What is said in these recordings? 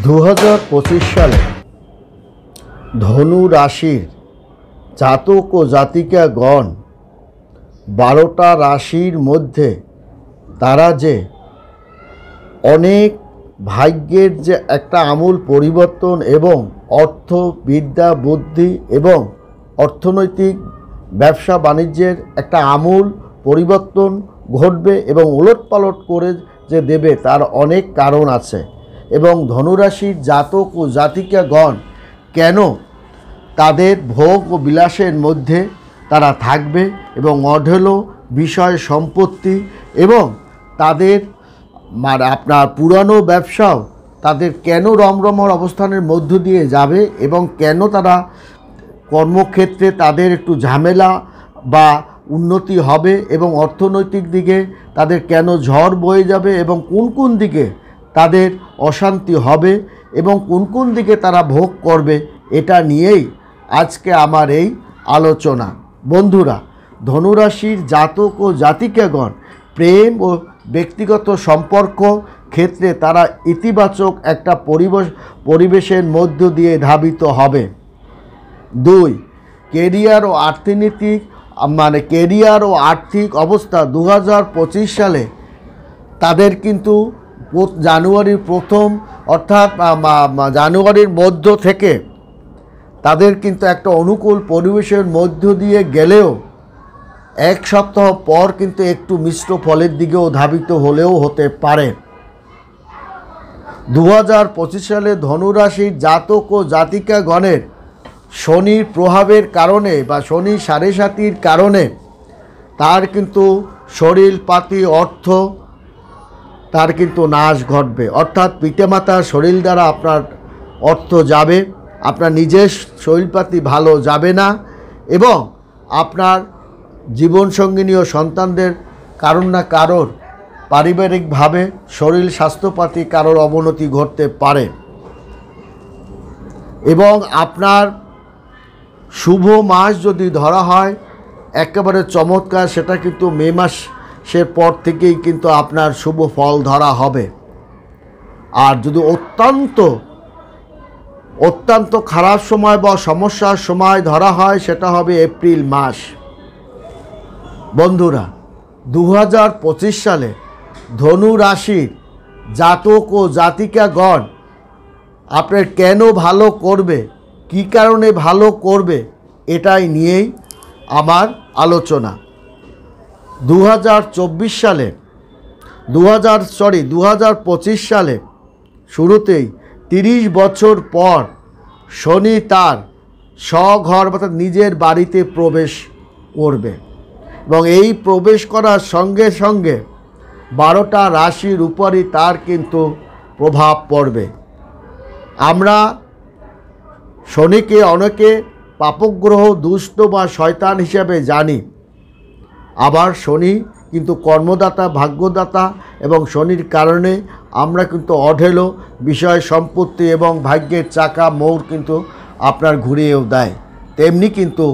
2025 সালে ধনু রাশির জাতক ও জাতিকাগণ 12টা রাশির মধ্যে তারা যে অনেক ভাগ্যের যে একটা আমূল পরিবর্তন এবং অর্থ বিদ্যা বুদ্ধি এবং অর্থনৈতিক ব্যবসা বাণিজ্যের একটা আমূল পরিবর্তন ঘটবে এবং ওলটপালট করে যে দেবে তার অনেক কারণ আছে। এবং ধনুরাশির জাতক ও জাতিকাগণ কেন তাদের ভোগ ও বিলাসের মধ্যে তারা থাকবে এবং অঢেলো বিষয় সম্পত্তি এবং তাদের আপনার পুরানো ব্যবসাও তাদের কেন রমরমর অবস্থানের মধ্য দিয়ে যাবে এবং কেন তারা কর্মক্ষেত্রে তাদের একটু ঝামেলা বা উন্নতি হবে এবং অর্থনৈতিক দিকে তাদের কেন ঝড় বয়ে যাবে এবং কোন কোন দিকে তাদের অশান্তি হবে এবং কোন কোন দিকে তারা ভোগ করবে, এটা নিয়েই আজকে আমার এই আলোচনা। বন্ধুরা, ধনুরাশির জাতক ও জাতিকাগণ প্রেম ও ব্যক্তিগত সম্পর্ক ক্ষেত্রে তারা ইতিবাচক একটা পরিবেশের মধ্য দিয়ে ধাবিত হবে। 2, কেরিয়ার ও অর্থনৈতিক কেরিয়ার ও আর্থিক অবস্থা 2025 সালে তাদের কিন্তু জানুয়ারির প্রথম অর্থাৎ জানুয়ারির মধ্য থেকে তাদের কিন্তু একটা অনুকূল পরিবেশের মধ্য দিয়ে গেলেও এক সপ্তাহ পর কিন্তু একটু মিশ্র ফলের দিকেও ধাবিত হলেও হতে পারে। 2025 সালে ধনুরাশির জাতক ও জাতিকাগণের শনির প্রভাবের কারণে বা শনি 7.5 কারণে তার কিন্তু শরীরপাতি অর্থ তার কিন্তু নাশ ঘটবে, অর্থাৎ পিতামাতার শরীর দ্বারা আপনার অর্থ যাবে, আপনার নিজের শরীরপাতি ভালো যাবে না এবং আপনার জীবনসঙ্গিনী ও সন্তানদের কারোর না কারোর পারিবারিকভাবে শরীর স্বাস্থ্যপাতি কারোর অবনতি ঘটতে পারে। এবং আপনার শুভ মাস যদি ধরা হয় একেবারে চমৎকার, সেটা কিন্তু মে মাসের পর থেকেই কিন্তু আপনার শুভ ফল ধরা হবে। আর যদি অত্যন্ত খারাপ সময় বা সমস্যার সময় ধরা হয় সেটা হবে এপ্রিল মাস। বন্ধুরা, 2025 সালে ধনু রাশির জাতক ও জাতিকাগণ আপনার কেন ভালো করবে, কী কারণে ভালো করবে, এটাই নিয়েই আমার আলোচনা। 2025 সালে শুরুতেই 30 বছর পর শনি তার স্বঘর অর্থাৎ নিজের বাড়িতে প্রবেশ করবে এবং এই প্রবেশ করার সঙ্গে সঙ্গে 12টা রাশির উপরই তার কিন্তু প্রভাব পড়বে। আমরা শনিকে অনেকে পাপগ্রহ, দুষ্ট বা শয়তান হিসাবে জানি, আবার শনি কিন্তু কর্মদাতা, ভাগ্যদাতা এবং শনির কারণে আমরা কিন্তু অঢেলো বিষয় সম্পত্তি এবং ভাগ্যের চাকা মোড় কিন্তু আপনার ঘুরিয়েও দেয়। তেমনি কিন্তু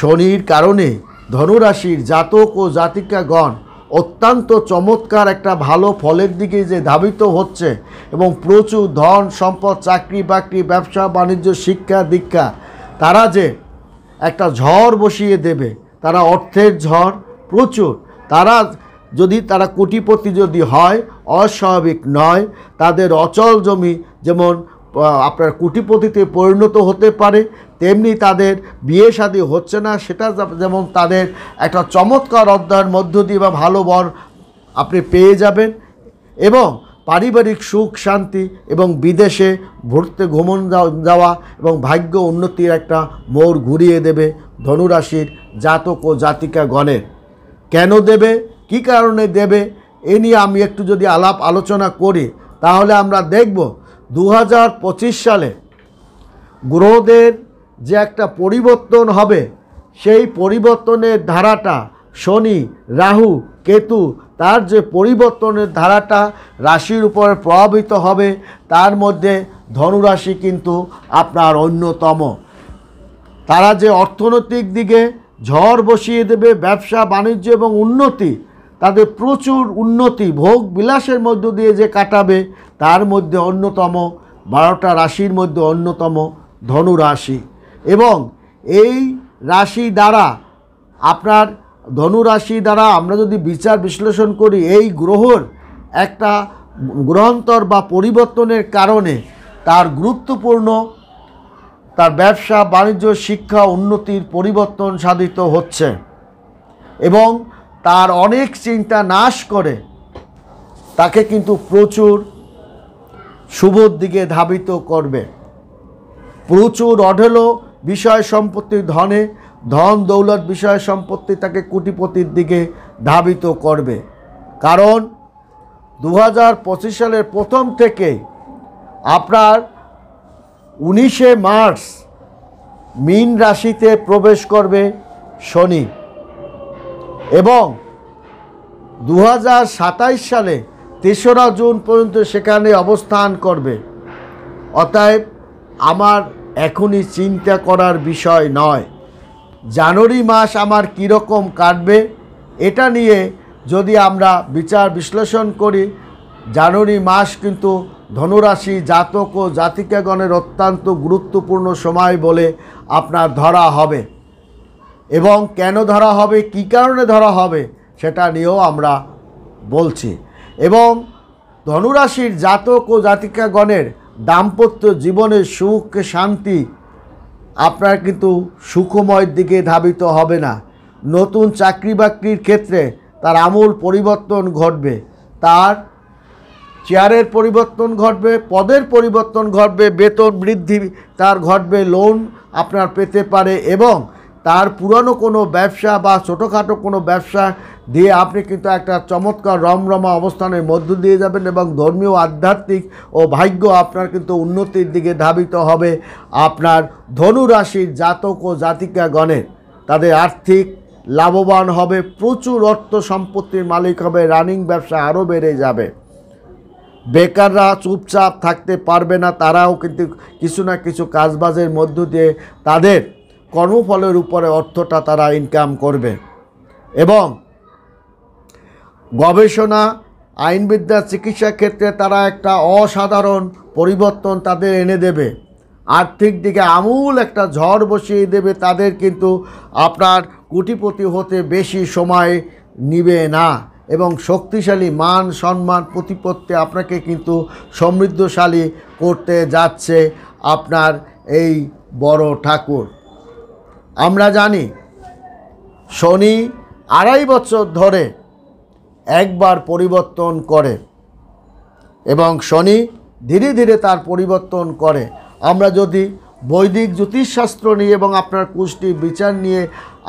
শনির কারণে ধনুরাশির জাতক ও জাতিকাগণ অত্যন্ত চমৎকার একটা ভালো ফলের দিকে যে ধাবিত হচ্ছে এবং প্রচুর ধন সম্পদ, চাকরি বাকরি, ব্যবসা বাণিজ্য, শিক্ষা দীক্ষা তারা যে একটা ঝড় বসিয়ে দেবে, তারা অর্থের ঝড় প্রচুর, তারা কোটিপতি যদি হয় অস্বাভাবিক নয়, তাদের অচল জমি যেমন আপনার কোটিপতিতে পরিণত হতে পারে, তেমনি তাদের বিয়ে শাদী হচ্ছে না সেটা যেমন তাদের একটা চমৎকার অধ্যায়ের মধ্য দিয়ে বা ভালো বর আপনি পেয়ে যাবেন এবং পারিবারিক সুখ শান্তি এবং বিদেশে ঘুরতে ভ্রমণ যাওয়া এবং ভাগ্য উন্নতির একটা মোড় ঘুরিয়ে দেবে ধনুরাশির জাতক ও জাতিকাগণের। কেন দেবে, কী কারণে দেবে, এ নিয়ে আমি একটু যদি আলোচনা করি তাহলে আমরা দেখব 2025 সালে গ্রহদের যে একটা পরিবর্তন হবে সেই পরিবর্তনের ধারাটা শনি, রাহু, কেতু তার যে পরিবর্তনের ধারাটা রাশির উপরে প্রভাবিত হবে, তার মধ্যে ধনুরাশি কিন্তু আপনার অন্যতম। তারা যে অর্থনৈতিক দিকে ঝড় বসিয়ে দেবে, ব্যবসা বাণিজ্য এবং উন্নতি, তাদের প্রচুর উন্নতি ভোগ বিলাসের মধ্য দিয়ে যে কাটাবে, তার মধ্যে অন্যতম 12টা রাশির মধ্যে অন্যতম ধনু রাশি। এবং এই রাশি দ্বারা আপনার ধনু রাশি দ্বারা আমরা যদি বিচার বিশ্লেষণ করি, এই গ্রহর একটা গ্রহান্তর বা পরিবর্তনের কারণে তার গুরুত্বপূর্ণ তার ব্যবসা বাণিজ্য শিক্ষা উন্নতির পরিবর্তন সাধিত হচ্ছে এবং তার অনেক চিন্তা নাশ করে তাকে কিন্তু প্রচুর শুভর দিকে ধাবিত করবে। প্রচুর অঢেলো বিষয় সম্পত্তি ধন দৌলত বিষয় সম্পত্তি তাকে কোটিপতির দিকে ধাবিত করবে। কারণ 2025 সালের প্রথম থেকে আপনার 19শে মার্চ মীন রাশিতে প্রবেশ করবে শনি এবং 2027 সালে 3রা জুন পর্যন্ত সেখানে অবস্থান করবে। অতএব আমার এখনই চিন্তা করার বিষয় নয় জানুয়ারি মাস আমার কীরকম কাটবে, এটা নিয়ে যদি আমরা বিচার বিশ্লেষণ করি, জানুয়ারি মাস কিন্তু ধনুরাশি জাতক ও জাতিকাগণের অত্যন্ত গুরুত্বপূর্ণ সময় বলে আপনার ধরা হবে। এবং কেন ধরা হবে, কী কারণে ধরা হবে সেটা নিয়েও আমরা বলছি। এবং ধনুরাশির জাতক ও জাতিকাগণের দাম্পত্য জীবনের সুখ শান্তি আপনার কিন্তু সুখময়ের দিকে ধাবিত হবে না। নতুন চাকরি বাকরির ক্ষেত্রে তার আমূল পরিবর্তন ঘটবে, তার চেয়ারের পরিবর্তন ঘটবে, পদের পরিবর্তন ঘটবে, বেতন বৃদ্ধি তার ঘটবে, লোন আপনার পেতে পারে এবং তার পুরনো কোনো ব্যবসা বা ছোটোখাটো কোনো ব্যবসা দিয়ে আপনি কিন্তু একটা চমৎকার রমরমা অবস্থানের মধ্য দিয়ে যাবেন এবং ধর্মীয় আধ্যাত্মিক ও ভাগ্য আপনার কিন্তু উন্নতির দিকে ধাবিত হবে। আপনার ধনু রাশির জাতক ও জাতিকাগণের তাদের আর্থিক লাভবান হবে, প্রচুর অর্থ সম্পত্তির মালিক হবে, রানিং ব্যবসা আরও বেড়ে যাবে। বেকাররা চুপচাপ থাকতে পারবে না, তারাও কিন্তু কিছু না কিছু কাজবাজের মধ্য দিয়ে তাদের কর্মফলের উপরে অর্থটা তারা ইনকাম করবে। এবং গবেষণা আইনবিদ্যা চিকিৎসা ক্ষেত্রে তারা একটা অসাধারণ পরিবর্তন তাদের এনে দেবে, আর্থিক দিকে আমূল একটা ঝড় বসিয়ে দেবে। তাদের কিন্তু আপনার কোটিপতি হতে বেশি সময় নিবে না এবং শক্তিশালী মান সম্মান প্রতিপত্তি আপনাকে কিন্তু সমৃদ্ধশালী করতে যাচ্ছে আপনার এই বড় ঠাকুর। আমরা জানি শনি 2.5 বছর ধরে একবার পরিবর্তন করে এবং শনি ধীরে ধীরে তার পরিবর্তন করে। আমরা যদি বৈদিক জ্যোতিষশাস্ত্র নিয়ে এবং আপনার কুষ্টি বিচার নিয়ে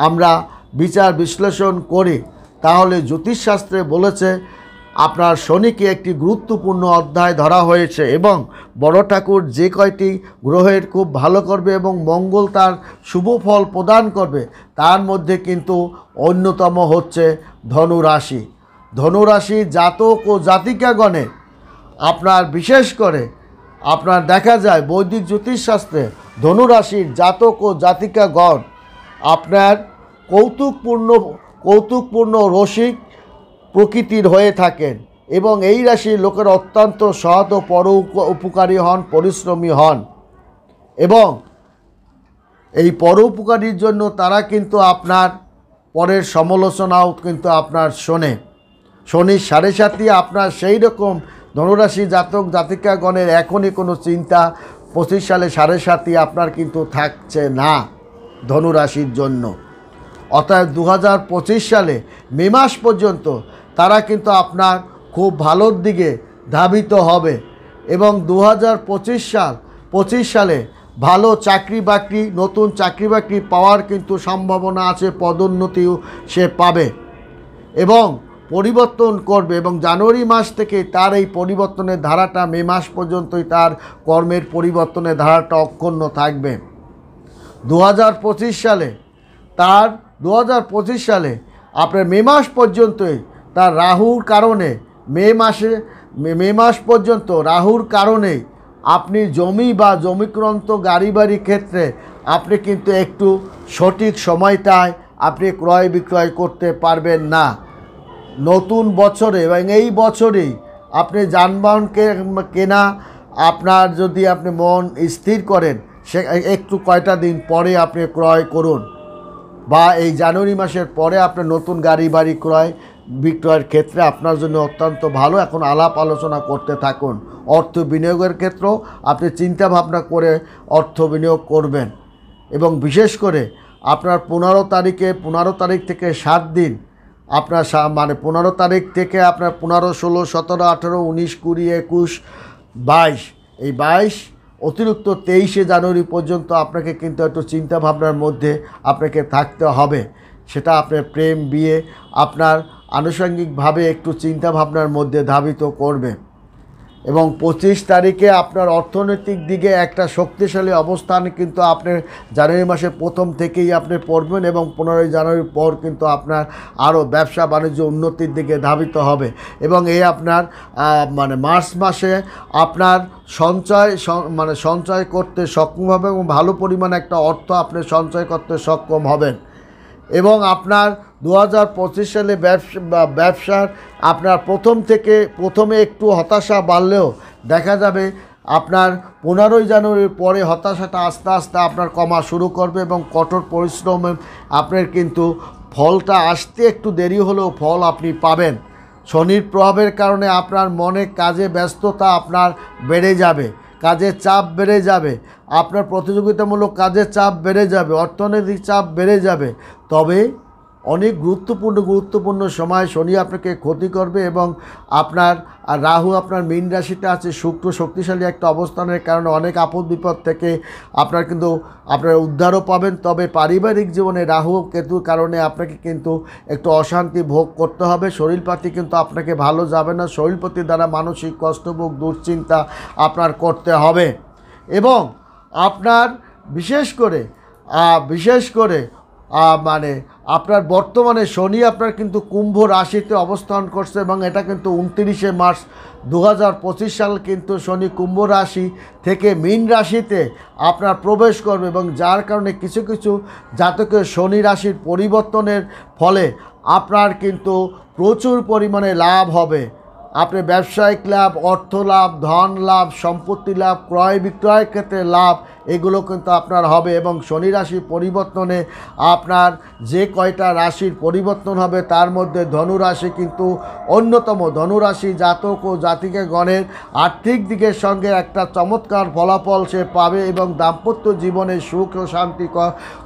আমরা বিচার বিশ্লেষণ করি, তাহলে জ্যোতিষশাস্ত্রে বলেছে আপনার শনিকে একটি গুরুত্বপূর্ণ অধ্যায় ধরা হয়েছে এবং বড় ঠাকুর যে কয়টি গ্রহের খুব ভালো করবে এবং মঙ্গল তার শুভ ফল প্রদান করবে, তার মধ্যে কিন্তু অন্যতম হচ্ছে ধনুরাশি। ধনুরাশি জাতক ও জাতিকাগণের আপনার বিশেষ করে আপনার দেখা যায় বৈদিক জ্যোতিষশাস্ত্রে ধনুরাশির জাতক ও জাতিকাগণ আপনার কৌতুকপূর্ণ রসিক প্রকৃতির হয়ে থাকেন এবং এই রাশির লোকের অত্যন্ত সৎ ও উপকারী হন, পরিশ্রমী হন এবং এই পরোপকারীর জন্য তারা কিন্তু আপনার পরের সমালোচনাও কিন্তু আপনার শোনে। শনির 7.5 আপনার সেই রকম ধনুরাশি জাতক জাতিকাগণের এখনই কোনো চিন্তা 25 সালে 7.5 আপনার কিন্তু থাকছে না ধনুরাশির জন্য। অতএব 2025 সালে মে মাস পর্যন্ত তারা কিন্তু আপনার খুব ভালোর দিকে ধাবিত হবে এবং 2025 সালে ভালো চাকরি বাকরি নতুন চাকরি বাকরি পাওয়ার কিন্তু সম্ভাবনা আছে, পদোন্নতিও সে পাবে এবং পরিবর্তন করবে এবং জানুয়ারি মাস থেকে তার এই পরিবর্তনের ধারাটা মে মাস পর্যন্তই তার কর্মের পরিবর্তনের ধারাটা অক্ষুণ্ণ থাকবে। 2025 সালে আপনার মে মাস পর্যন্তই তার রাহুর কারণে মে মাস পর্যন্ত রাহুর কারণে আপনি জমি বা জমিক্রান্ত গাড়ি বাড়ি ক্ষেত্রে আপনি কিন্তু একটু সঠিক সময়টায় আপনি ক্রয় বিক্রয় করতে পারবেন না। নতুন বছরে এবং এই বছরেই আপনি যানবাহন কেনা আপনার যদি আপনি মন স্থির করেন, সে একটু কয়টা দিন পরে আপনি ক্রয় করুন, বা এই জানুয়ারি মাসের পরে আপনার নতুন গাড়ি বাড়ি ক্রয় বিক্রয়ের ক্ষেত্রে আপনার জন্য অত্যন্ত ভালো। এখন আলাপ আলোচনা করতে থাকুন। অর্থ বিনিয়োগের ক্ষেত্রেও আপনি চিন্তা ভাবনা করে অর্থ বিনিয়োগ করবেন। এবং বিশেষ করে আপনার 15 তারিখ থেকে 7 দিন আপনার মানে 15 তারিখ থেকে আপনার 15, 16, 17, 18, 19, 20, 21, 22, এই 22 অতিরিক্ত 23শে জানুয়ারি পর্যন্ত আপনাকে কিন্তু একটু চিন্তা ভাবনার মধ্যে আপনাকে থাকতে হবে। সেটা আপনার প্রেম, বিয়ে আপনার আনুষঙ্গিকভাবে একটু চিন্তা ভাবনার মধ্যে ধাবিত করবে। এবং 25 তারিখে আপনার অর্থনৈতিক দিকে একটা শক্তিশালী অবস্থান কিন্তু আপনার জানুয়ারি মাসের প্রথম থেকেই আপনি পড়বেন, এবং 15 জানুয়ারির পর কিন্তু আপনার আরও ব্যবসা বাণিজ্য উন্নতির দিকে ধাবিত হবে। এবং এই আপনার মানে মার্চ মাসে আপনার সঞ্চয় করতে সক্ষম হবে, এবং ভালো পরিমাণে একটা অর্থ আপনি সঞ্চয় করতে সক্ষম হবেন। এবং আপনার 2025 সালে ব্যবসার আপনার প্রথমে একটু হতাশা বাড়লেও দেখা যাবে আপনার 15 জানুয়ারির পরে হতাশাটা আস্তে আস্তে আপনার কমা শুরু করবে, এবং কঠোর পরিশ্রমে আপনার কিন্তু ফলটা আসতে একটু দেরি হলেও ফল আপনি পাবেন। শনির প্রভাবের কারণে আপনার মনে কাজে ব্যস্ততা আপনার বেড়ে যাবে, কাজের চাপ বেড়ে যাবে, আপনার প্রতিযোগিতামূলক কাজের চাপ বেড়ে যাবে, অর্থনৈতিক চাপ বেড়ে যাবে। তবে অনেক গুরুত্বপূর্ণ সময় শনি আপনাকে ক্ষতি করবে, এবং আপনার রাহু আপনার মীন রাশিতে আছে, শুক্র শক্তিশালী একটা অবস্থানের কারণে অনেক আপদ বিপদ থেকে আপনার কিন্তু আপনার উদ্ধারও পাবেন। তবে পারিবারিক জীবনে রাহু কেতুর কারণে আপনাকে কিন্তু একটু অশান্তি ভোগ করতে হবে। শরীরপাতি কিন্তু আপনাকে ভালো যাবে না, শরীরপাতি দ্বারা মানসিক কষ্টভোগ দুশ্চিন্তা আপনার করতে হবে। এবং আপনার বিশেষ করে মানে আপনার বর্তমানে শনি আপনার কিন্তু কুম্ভ রাশিতে অবস্থান করছে, এবং এটা কিন্তু 29শে মার্চ 2025 সাল কিন্তু শনি কুম্ভ রাশি থেকে মীন রাশিতে আপনার প্রবেশ করবে, এবং যার কারণে কিছু কিছু জাতকের শনি রাশির পরিবর্তনের ফলে আপনার কিন্তু প্রচুর পরিমাণে লাভ হবে। আপনি ব্যবসায়িক লাভ, অর্থ লাভ, ধন লাভ, সম্পত্তি লাভ, ক্রয় বিক্রয়ের ক্ষেত্রে লাভ, এগুলো কিন্তু আপনার হবে। এবং শনি রাশির পরিবর্তনে আপনার যে কয়টা রাশির পরিবর্তন হবে তার মধ্যে ধনুরাশি কিন্তু অন্যতম। ধনুরাশি জাতক ও জাতিকাগণের আর্থিক দিকের সঙ্গে একটা চমৎকার ফলাফল সে পাবে, এবং দাম্পত্য জীবনে সুখ ও শান্তি,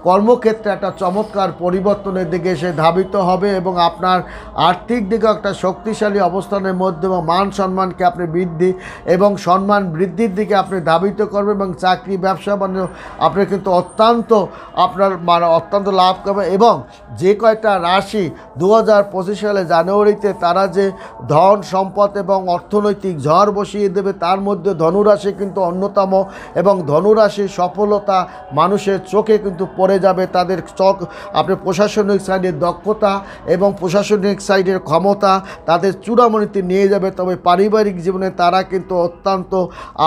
কর্মক্ষেত্রে একটা চমৎকার পরিবর্তনের দিকে সে ধাবিত হবে, এবং আপনার আর্থিক দিকে একটা শক্তিশালী অবস্থানের মধ্যে এবং মান সম্মানকে আপনি বৃদ্ধি এবং সম্মান বৃদ্ধির দিকে আপনি ধাবিত করবেন। এবং চাকরি ব্যবসা বাণিজ্য আপনি কিন্তু অত্যন্ত লাভ করবে। এবং যে কয়টা রাশি 2025 সালে জানুয়ারিতে তারা যে ধন সম্পদ এবং অর্থনৈতিক ঝড় বসিয়ে দেবে তার মধ্যে ধনুরাশি কিন্তু অন্যতম, এবং ধনুরাশির সফলতা মানুষের চোখে কিন্তু পড়ে যাবে। তাদের চোখ আপনি প্রশাসনিক সাইডের দক্ষতা এবং প্রশাসনিক সাইডের ক্ষমতা তাদের চূড়ামণিতে নিয়ে যাবে। তবে পারিবারিক জীবনে তারা কিন্তু অত্যন্ত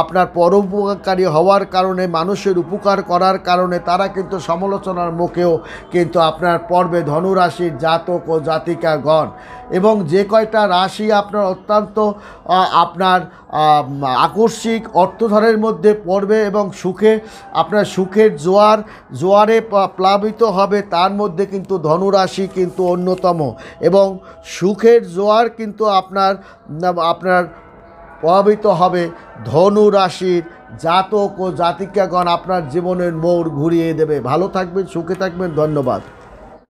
আপনার পরোপকারী হওয়ার কারণে, মানুষের উপকার করার কারণে তারা কিন্তু সমালোচনার মুখেও কিন্তু আপনার পড়বে ধনুরাশির জাতক ও জাতিকাগণ। এবং যে কয়টা রাশি আপনার অত্যন্ত আপনার আকস্মিক অর্থধরের মধ্যে পড়বে এবং আপনার সুখের জোয়ারে প্লাবিত হবে, তার মধ্যে কিন্তু ধনুরাশি কিন্তু অন্যতম। এবং সুখের জোয়ার কিন্তু আপনার প্রভাবিত হবে ধনুরাশির জাতক ও জাতিকাগণ, আপনার জীবনের মোড় ঘুরিয়ে দেবে। ভালো থাকবেন, সুখে থাকবেন, ধন্যবাদ।